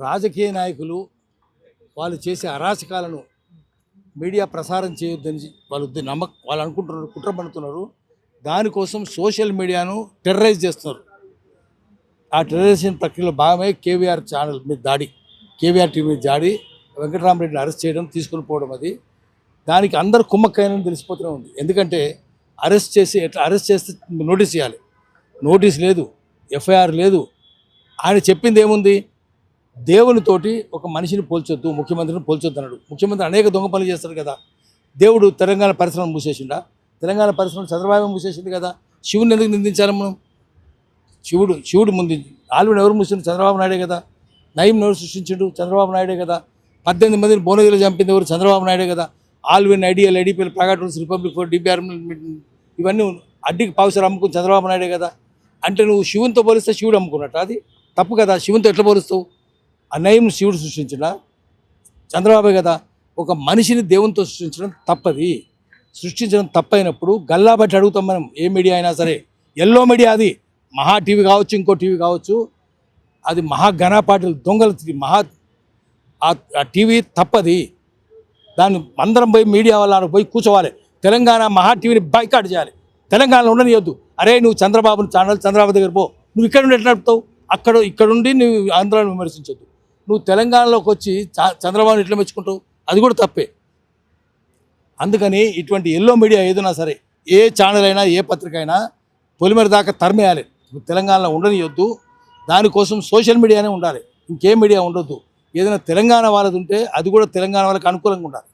రాజకీయ నాయకులు వాళ్ళు చేసే అరాచకాలను మీడియా ప్రసారం చేయొద్దని వాళ్ళు అనుకుంటున్నారు, కుట్ర పడుతున్నారు. దానికోసం సోషల్ మీడియాను టెర్రరైజ్ చేస్తున్నారు. ఆ టెర్రరైజేషన్ ప్రక్రియలో భాగమే కేవీఆర్ ఛానల్ మీద దాడి, కేవీఆర్ టీవీ మీద దాడి, వెంకటరామరెడ్డిని అరెస్ట్ చేయడం, తీసుకుని పోవడం. దానికి అందరు కుమ్మక్కైనని తెలిసిపోతూనే ఉంది. ఎందుకంటే అరెస్ట్ చేస్తే నోటీస్ ఇవ్వాలి, నోటీస్ లేదు, ఎఫ్ఐఆర్ లేదు. ఆయన చెప్పింది ఏముంది? దేవునితోటి ఒక మనిషిని పోల్చొద్దు, ముఖ్యమంత్రిని పోల్చొద్దు అన్నాడు. ముఖ్యమంత్రి అనేక దొంగ పనులు చేస్తారు కదా. దేవుడు తెలంగాణ పరిశ్రమ మూసేసిండా? తెలంగాణ పరిశ్రమ చంద్రబాబు మూసేసింది కదా. శివుని ఎందుకు నిందించాలి మనం? శివుడు ముందు ఆల్విని ఎవరు మూసిండు? చంద్రబాబు నాయుడే కదా. నయం ఎవరు సృష్టించిండు? చంద్రబాబు నాయుడే కదా. 18 మందిని భువనగిరిలో చంపింది ఎవరు? చంద్రబాబు నాయుడే కదా. Allwyn, ideal, IDPL, private rules, republic forge, DPR ఇవన్నీ అడ్డికి పావుసారు అమ్ముకుని చంద్రబాబు నాయుడే కదా. అంటే నువ్వు శివునితో పోలిస్తే శివుడు అమ్ముకున్నట్టు, అది తప్పు కదా. శివునితో ఎట్లా పోలుస్తావు? ఆ నయం శివుడు సృష్టించిన చంద్రబాబే కదా. ఒక మనిషిని దేవునితో సృష్టించడం తప్పది. సృష్టించడం తప్పైనప్పుడు గల్లా బట్టి అడుగుతాం మనం. ఏ మీడియా అయినా సరే, ఎల్లో మీడియా, అది మహా టీవీ కావచ్చు, ఇంకో టీవీ కావచ్చు, అది మహా ఘనపాటిలు దొంగల ఆ టీవీ తప్పది. దాన్ని అందరం పోయి మీడియా వాళ్ళ పోయి కూర్చోవాలి. తెలంగాణ మహా టీవీని బైకాట్ చేయాలి. తెలంగాణలో ఉండనియొద్దు. అరే నువ్వు చంద్రబాబుని ఛానల్, చంద్రబాబు దగ్గర పో. నువ్వు ఇక్కడ నుండి ఎట్లా నడుపుతావు? ఇక్కడుండి నువ్వు ఆంధ్రాను విమర్శించొద్దు. నువ్వు తెలంగాణలోకి వచ్చి చంద్రబాబుని ఎట్లా మెచ్చుకుంటావు? అది కూడా తప్పే. అందుకని ఇటువంటి ఎల్లో మీడియా ఏదైనా సరే, ఏ ఛానల్ అయినా, ఏ పత్రిక అయినా పొలిమేర దాకా తరిమేయాలి. తెలంగాణలో ఉండనియొద్దు. దానికోసం సోషల్ మీడియానే ఉండాలి, ఇంకేం మీడియా ఉండొద్దు. ఏదైనా తెలంగాణ వాళ్ళది ఉంటే అది కూడా తెలంగాణ వాళ్ళకి అనుకూలంగా ఉండాలి.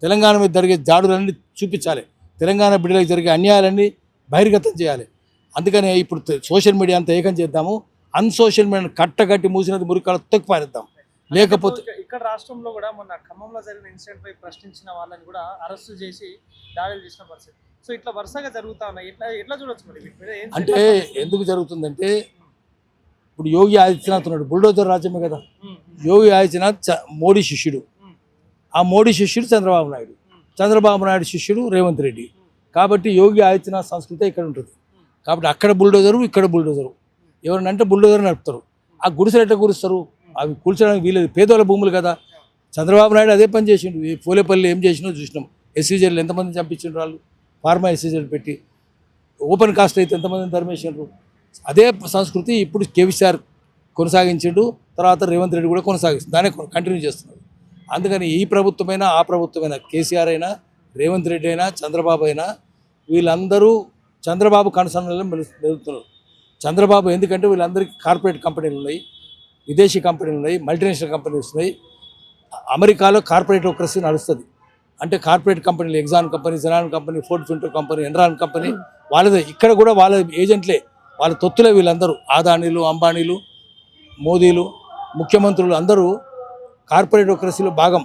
తెలంగాణ మీద జరిగే జాడులన్నీ చూపించాలి. తెలంగాణ బిడ్డలకు జరిగే అన్యాయాలన్నీ బహిర్గతం చేయాలి. అందుకనే ఇప్పుడు సోషల్ మీడియా అంతా ఏకం చేద్దాము. అన్సోషల్ మీడియాను కట్టగట్టి మూసినది మురికాలు తొక్కిపారేద్దాం. లేకపోతే ఇక్కడ రాష్ట్రంలో కూడా మొన్న ఖమ్మంలో జరిగిన ఇన్సిడెంట్ పై ప్రశ్నించిన వాళ్ళని కూడా అరెస్ట్ చేసి దాడులు చేసిన పరిస్థితి. సో ఇట్లా వరుసగా జరుగుతా ఉన్నాయి. ఎట్లా చూడొచ్చు మరి? అంటే ఎందుకు జరుగుతుందంటే, ఇప్పుడు యోగి ఆదిత్యనాథ్ ఉన్నాడు, బుల్డోజర్ రాజ్యమే కదా. యోగి ఆదిత్యనాథ్ మోడీ శిష్యుడు. ఆ మోడీ శిష్యుడు చంద్రబాబు నాయుడు, చంద్రబాబు నాయుడు శిష్యుడు రేవంత్ రెడ్డి. కాబట్టి యోగి ఆదిత్యనాథ్ సంస్కృతి ఇక్కడ ఉంటుంది. కాబట్టి అక్కడ బుల్డోజరు, ఇక్కడ బుల్డోజరు. ఎవరినంటే బుల్డోజర్ నడుపుతారు. ఆ గుడిసెలు ఎట్లా కూరుస్తారు? అవి కూల్చడానికి వీలేదు, పేదోళ్ళ భూములు కదా. చంద్రబాబు నాయుడు అదే పని చేసిండు. పోలేపల్లి ఏం చేసినో చూసినాం. ఎస్సీజీలు ఎంతమంది చంపించిండ్రు వాళ్ళు, ఫార్మా ఎస్సీజీలు పెట్టి. ఓపెన్ కాస్ట్ అయితే ఎంతమందిని తరిమేసిండ్రు. అదే సంస్కృతి ఇప్పుడు కేసీఆర్ కొనసాగించిండు, తర్వాత రేవంత్ రెడ్డి కూడా కొనసాగిస్తుంది, దాన్ని కంటిన్యూ చేస్తున్నారు. అందుకని ఈ ప్రభుత్వమైనా, ఆ ప్రభుత్వమైనా, కేసీఆర్ అయినా, రేవంత్ రెడ్డి అయినా, చంద్రబాబు అయినా, వీళ్ళందరూ చంద్రబాబు కన్సర్న్లలో మెలుగుతున్నారు. చంద్రబాబు ఎందుకంటే వీళ్ళందరికీ కార్పొరేట్ కంపెనీలు ఉన్నాయి, విదేశీ కంపెనీలు ఉన్నాయి, మల్టీనేషనల్ కంపెనీస్ ఉన్నాయి. అమెరికాలో కార్పొరేటోక్రసీ నడుస్తుంది. అంటే కార్పొరేట్ కంపెనీలు, axon company, xenon company, Ford ఫింటో company, Enron company వాళ్ళదే. ఇక్కడ కూడా వాళ్ళ ఏజెంట్లే, వాళ్ళ తొత్తులే వీళ్ళందరూ. ఆదానీలు, అంబానీలు, మోదీలు, ముఖ్యమంత్రులు అందరూ కార్పొరేటోక్రసీలో భాగం.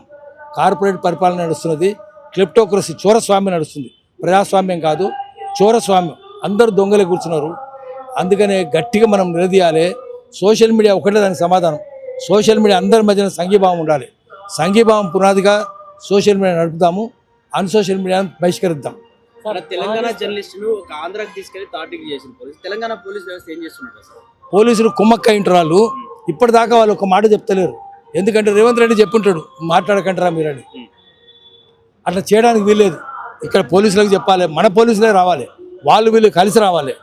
కార్పొరేట్ పరిపాలన నడుస్తున్నది. క్లెప్టోక్రసీ, చోరస్వామ్యం నడుస్తుంది. ప్రజాస్వామ్యం కాదు, చోరస్వామ్యం. అందరూ దొంగలే కూర్చున్నారు. అందుకనే గట్టిగా మనం నిలదీయాలి. సోషల్ మీడియా ఒకటే దానికి సమాధానం. సోషల్ మీడియా అందరి మధ్యన సంఘీభావం ఉండాలి. సంఘీభావం పునాదిగా సోషల్ మీడియా నడుపుతాము, అన్సోషల్ మీడియాను బహిష్కరిద్దాం. తెలంగాణ జర్నలిస్టులు ఒక ఆంధ్రాకి తీసుకెళ్లి తాటికి చేసిన తెలంగాణ పోలీస్ వ్యవస్థ ఏం చేస్తున్నారు? పోలీసులు కుమ్మక్క ఇంటారు. ఇప్పటిదాకా వాళ్ళు ఒక మాట చెప్తలేరు. ఎందుకంటే రేవంత్ రెడ్డి చెప్పుంటాడు, మాట్లాడకంటారా మీరని. అట్లా చేయడానికి వీల్లేదు. ఇక్కడ పోలీసులకు చెప్పాలి, మన పోలీసులే రావాలి, వాళ్ళు వీళ్ళు కలిసి రావాలి.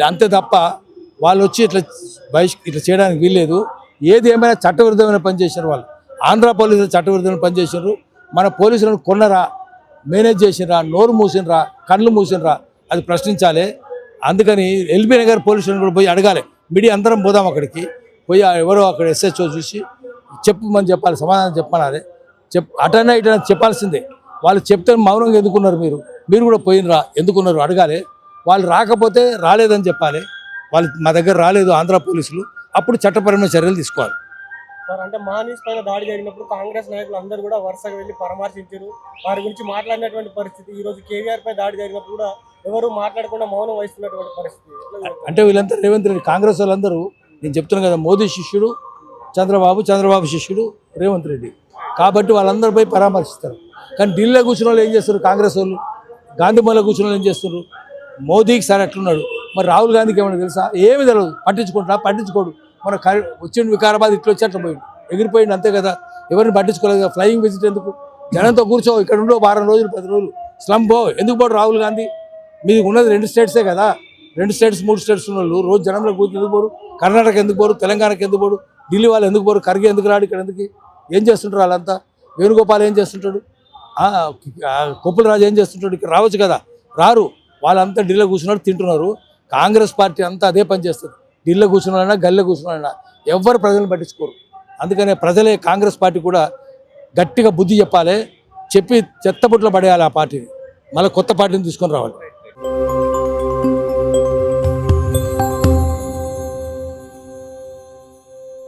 అంతే తప్ప వాళ్ళు వచ్చి ఇట్లా చేయడానికి వీల్లేదు. ఏది ఏమైనా చట్టవిరుద్ధమైన పని చేశారు వాళ్ళు. ఆంధ్ర పోలీసులు చట్టవిరుద్ధమైన పని చేశారు. మన పోలీసులను కొన్నరా, మేనేజ్ చేసినరా, నోరు మూసినరా, కళ్ళు మూసినరా, అది ప్రశ్నించాలి. అందుకని ఎల్బీ నగర్ పోలీసులను కూడా పోయి అడగాలి. మీడియా అందరం పోదాం అక్కడికి పోయి, ఎవరో అక్కడ ఎస్హెచ్ఓ చూసి చెప్పమని చెప్పాలి, సమాధానం చెప్పాలి. అటన్నా ఇటన్నా చెప్పాల్సిందే. వాళ్ళు చెప్తే మౌనంగా ఎందుకున్నారు? మీరు కూడా పోయినరా, ఎందుకున్నారు అడగాలి. వాళ్ళు రాకపోతే రాలేదని చెప్పాలి. వాళ్ళు మా దగ్గర రాలేదు ఆంధ్ర పోలీసులు, అప్పుడు చట్టపరమైన చర్యలు తీసుకోవాలి. సార్, అంటే మహానీస్ పైన దాడి జరిగినప్పుడు కాంగ్రెస్ నాయకులు అందరూ కూడా వరుసగా వెళ్ళి పరామర్శించారు, వారి గురించి మాట్లాడినటువంటి పరిస్థితి. ఈరోజు కేవీఆర్ పై దాడి జరిగినప్పుడు కూడా ఎవరు మాట్లాడకుండా మౌనం వహిస్తున్నటువంటి పరిస్థితి. అంటే వీళ్ళంతా రేవంత్ రెడ్డి, కాంగ్రెస్ వాళ్ళందరూ, నేను చెప్తున్నాను కదా, మోదీ శిష్యుడు చంద్రబాబు, చంద్రబాబు శిష్యుడు రేవంత్ రెడ్డి. కాబట్టి వాళ్ళందరూ పోయి పరామర్శిస్తారు. కానీ ఢిల్లీలో కూర్చున్న వాళ్ళు ఏం చేస్తారు? కాంగ్రెస్ వాళ్ళు. గాంధీమూలలో కూర్చున్న వాళ్ళు ఏం చేస్తున్నారు? మోదీకి సార్ ఎట్లున్నాడు, మరి రాహుల్ గాంధీకి ఏమన్నా తెలుసా? ఏమి తెలియదు. పట్టించుకోడు. మన వచ్చిండు వికారాబాద్, ఇట్లా వచ్చి అట్లా పోయిండు. ఎగిరిపోయింది అంతే కదా, ఎవరిని పట్టించుకోలేదు కదా. ఫ్లయింగ్ విజిట్ ఎందుకు? జనంతో కూర్చో, ఇక్కడ ఉండే వారం రోజులు 10 రోజులు స్లమ్ పో. ఎందుకు పోడు రాహుల్ గాంధీ? మీది ఉన్నది 2 స్టేట్సే కదా, 2 స్టేట్స్ 3 స్టేట్స్ ఉన్న వాళ్ళు రోజు జనంలో కూర్చొని ఎందుకు పోరు? కర్ణాటక ఎందుకు పోరు? తెలంగాణకి ఎందుకు పోరు? ఢిల్లీ వాళ్ళు ఎందుకు పోరు? ఖర్గే ఎందుకు రాడు ఇక్కడ? ఎందుకు ఏం చేస్తుంటారు వాళ్ళంతా? వేణుగోపాల్ ఏం చేస్తుంటాడు? కొప్పుల రాజు ఏం చేస్తుంటాడు? ఇక్కడ రావచ్చు కదా, రారు. వాళ్ళంతా ఢిల్లీలో కూర్చున్నారు, తింటున్నారు. కాంగ్రెస్ పార్టీ అంతా అదే పని చేస్తుంది. ఢిల్లీలో కూర్చున్నారైనా గల్లీలో కూర్చున్నారైనా ఎవరు ప్రజలను పట్టించుకోరు. అందుకనే ప్రజలే కాంగ్రెస్ పార్టీ కూడా గట్టిగా బుద్ధి చెప్పాలి, చెప్పి చెత్తబుట్లో పడేయాలి ఆ పార్టీని, మళ్ళీ కొత్త పార్టీని తీసుకొని రావాలి.